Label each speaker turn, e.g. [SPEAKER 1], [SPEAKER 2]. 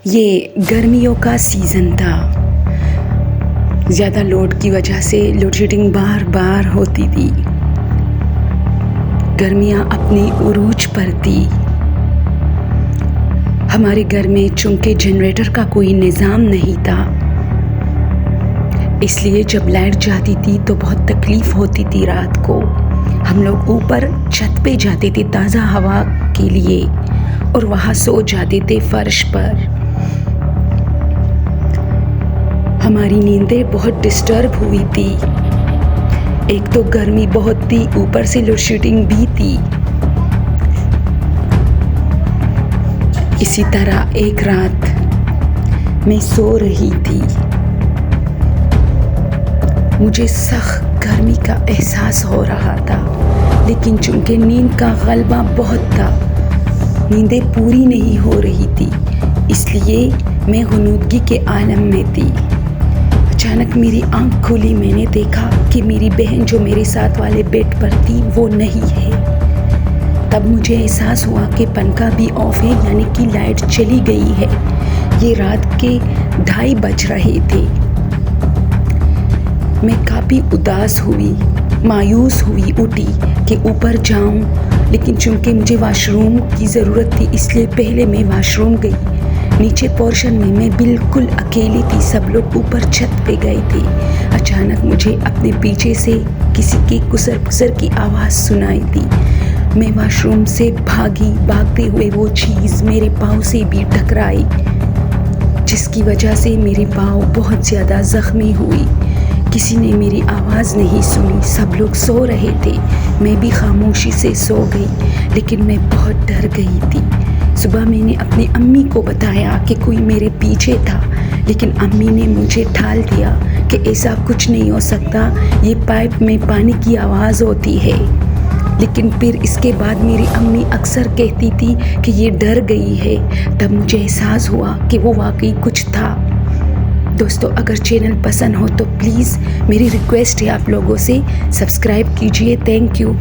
[SPEAKER 1] ये गर्मियों का सीज़न था। ज़्यादा लोड की वजह से लोड शेडिंग बार बार होती थी। गर्मियाँ अपनी उरूज पर थी। हमारे घर में चूंकि जनरेटर का कोई निज़ाम नहीं था, इसलिए जब लाइट जाती थी तो बहुत तकलीफ़ होती थी। रात को हम लोग ऊपर छत पे जाते थे ताज़ा हवा के लिए और वहाँ सो जाते थे फर्श पर। हमारी नींदें बहुत डिस्टर्ब हुई थी। एक तो गर्मी बहुत थी, ऊपर से लोड शेडिंग भी थी। इसी तरह एक रात मैं सो रही थी। मुझे सख्त गर्मी का एहसास हो रहा था, लेकिन चूंकि नींद का गलबा बहुत था, नींदें पूरी नहीं हो रही थी, इसलिए मैं गुनूदगी के आलम में थी। अचानक मेरी आंख खुली। मैंने देखा कि मेरी बहन जो मेरे साथ वाले बेड पर थी वो नहीं है। तब मुझे एहसास हुआ कि पंखा भी ऑफ है, यानी कि लाइट चली गई है। ये रात के 2:30 बज रहे थे। मैं काफ़ी उदास हुई, मायूस हुई, उठी कि ऊपर जाऊं, लेकिन चूंकि मुझे वॉशरूम की ज़रूरत थी, इसलिए पहले मैं वॉशरूम गई। नीचे पोर्शन में मैं बिल्कुल अकेली थी, सब लोग ऊपर छत पे गए थे। अचानक मुझे अपने पीछे से किसी की कुसर कुसर की आवाज़ सुनाई दी। मैं वॉशरूम से भागी। भागते हुए वो चीज़ मेरे पाँव से भी टकराई, जिसकी वजह से मेरे पाँव बहुत ज़्यादा ज़ख्मी हुई। किसी ने मेरी आवाज़ नहीं सुनी, सब लोग सो रहे थे। मैं भी खामोशी से सो गई, लेकिन मैं बहुत डर गई थी। सुबह मैंने अपनी अम्मी को बताया कि कोई मेरे पीछे था, लेकिन अम्मी ने मुझे ठाल दिया कि ऐसा कुछ नहीं हो सकता, ये पाइप में पानी की आवाज़ होती है। लेकिन फिर इसके बाद मेरी अम्मी अक्सर कहती थी कि ये डर गई है। तब मुझे एहसास हुआ कि वो वाकई कुछ था। दोस्तों, अगर चैनल पसंद हो तो प्लीज़ मेरी रिक्वेस्ट है आप लोगों से, सब्सक्राइब कीजिए। Thank you.